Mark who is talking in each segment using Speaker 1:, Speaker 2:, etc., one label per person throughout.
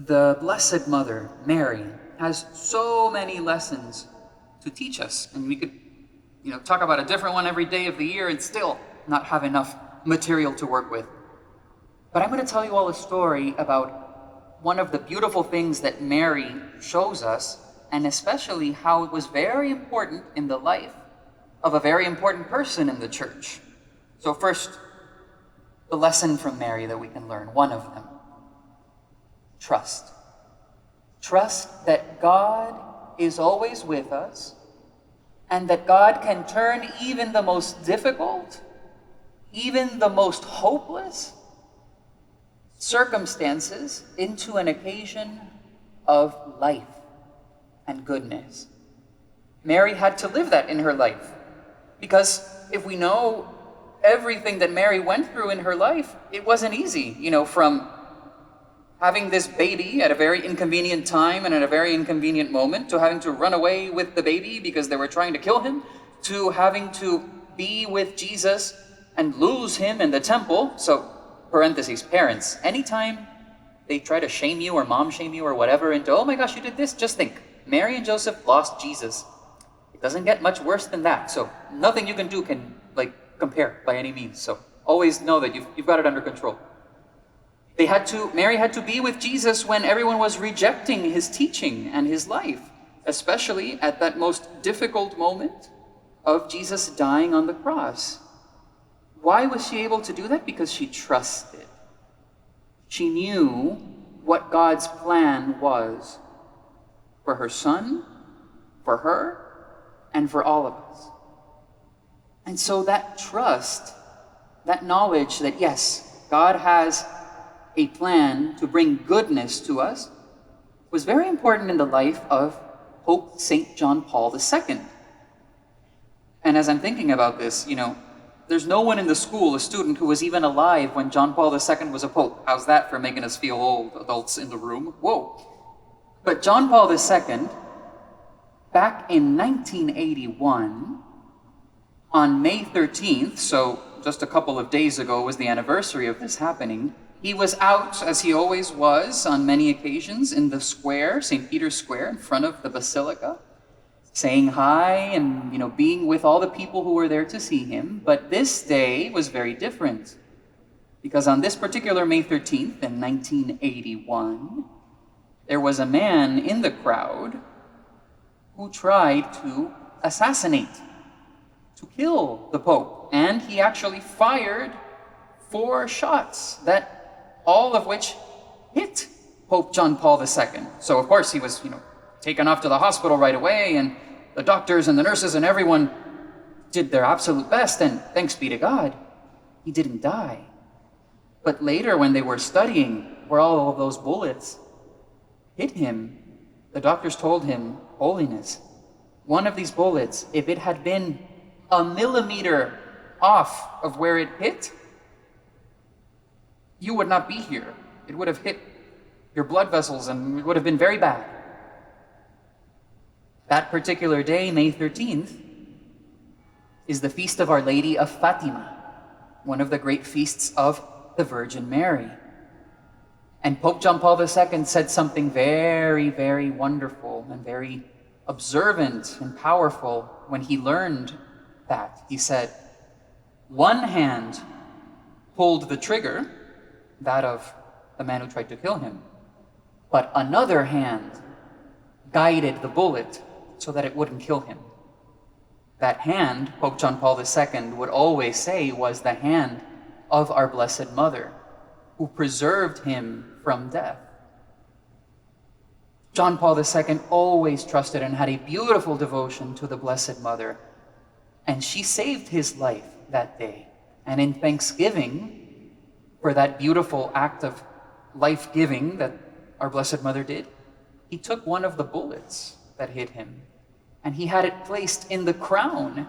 Speaker 1: The Blessed Mother, Mary, has so many lessons to teach us, and we could, talk about a different one every day of the year and still not have enough material to work with. But I'm going to tell you all a story about one of the beautiful things that Mary shows us, and especially how it was very important in the life of a very important person in the church. So first, the lesson from Mary that we can learn, one of them. Trust. Trust that God is always with us and that God can turn even the most difficult, even the most hopeless circumstances into an occasion of life and goodness. Mary had to live that in her life because if we know everything that Mary went through in her life, it wasn't easy, from having this baby at a very inconvenient time and at a very inconvenient moment, to having to run away with the baby because they were trying to kill him, to having to be with Jesus and lose him in the temple. So, parentheses, parents, anytime they try to shame you or mom shame you or whatever into, oh my gosh, you did this, just think, Mary and Joseph lost Jesus. It doesn't get much worse than that. So nothing you can do can compare by any means. So always know that you've got it under control. Mary had to be with Jesus when everyone was rejecting his teaching and his life, especially at that most difficult moment of Jesus dying on the cross. Why was she able to do that? Because she trusted. She knew what God's plan was for her son, for her, and for all of us. And so that trust, that knowledge that yes, God has a plan to bring goodness to us, was very important in the life of Pope St. John Paul II. And as I'm thinking about this, there's no one in the school, a student, who was even alive when John Paul II was a pope. How's that for making us feel old, adults in the room? Whoa. But John Paul II, back in 1981, on May 13th, so just a couple of days ago was the anniversary of this happening, he was out, as he always was on many occasions, in the square, St. Peter's Square, in front of the Basilica, saying hi and, being with all the people who were there to see him. But this day was very different, because on this particular May 13th in 1981, there was a man in the crowd who tried to assassinate, to kill the Pope. And he actually fired 4 shots, all of which hit Pope John Paul II. So of course he was, taken off to the hospital right away, and the doctors and the nurses and everyone did their absolute best, and thanks be to God, he didn't die. But later, when they were studying where all of those bullets hit him, the doctors told him, Holiness, one of these bullets, if it had been a millimeter off of where it hit, you would not be here. It would have hit your blood vessels and it would have been very bad. That particular day, May 13th, is the feast of Our Lady of Fatima, one of the great feasts of the Virgin Mary. And Pope John Paul II said something very, very wonderful and very observant and powerful when he learned that. He said, one hand pulled the trigger, that of the man who tried to kill him, but another hand guided the bullet so that it wouldn't kill him. That hand, Pope John Paul II would always say, was the hand of our Blessed Mother, who preserved him from death. John Paul II always trusted and had a beautiful devotion to the Blessed Mother, and she saved his life that day. And in thanksgiving for that beautiful act of life-giving that our Blessed Mother did, he took one of the bullets that hit him, and he had it placed in the crown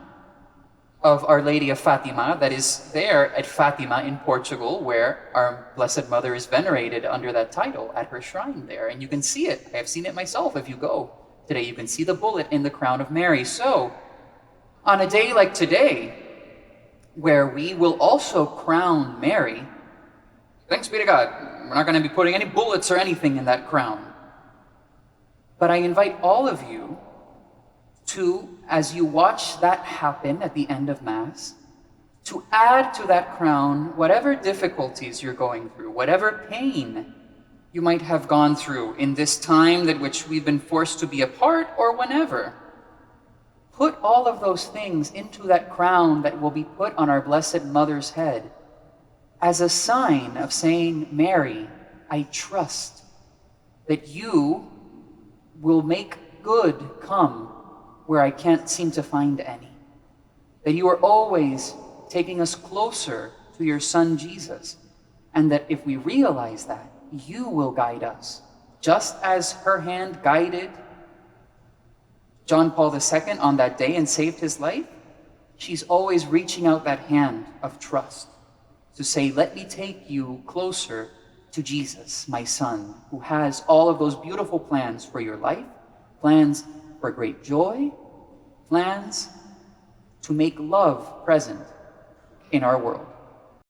Speaker 1: of Our Lady of Fatima, that is there at Fatima in Portugal, where our Blessed Mother is venerated under that title at her shrine there. And you can see it. I have seen it myself. If you go today, you can see the bullet in the crown of Mary. So, on a day like today, where we will also crown Mary, Thanks be to God. We're not going to be putting any bullets or anything in that crown. But I invite all of you to, as you watch that happen at the end of Mass, to add to that crown whatever difficulties you're going through, whatever pain you might have gone through in this time that which we've been forced to be apart, or whenever. Put all of those things into that crown that will be put on our Blessed Mother's head as a sign of saying, Mary, I trust that you will make good come where I can't seem to find any. That you are always taking us closer to your Son Jesus. And that if we realize that, you will guide us. Just as her hand guided John Paul II on that day and saved his life, she's always reaching out that hand of trust to say, let me take you closer to Jesus, my Son, who has all of those beautiful plans for your life, plans for great joy, plans to make love present in our world.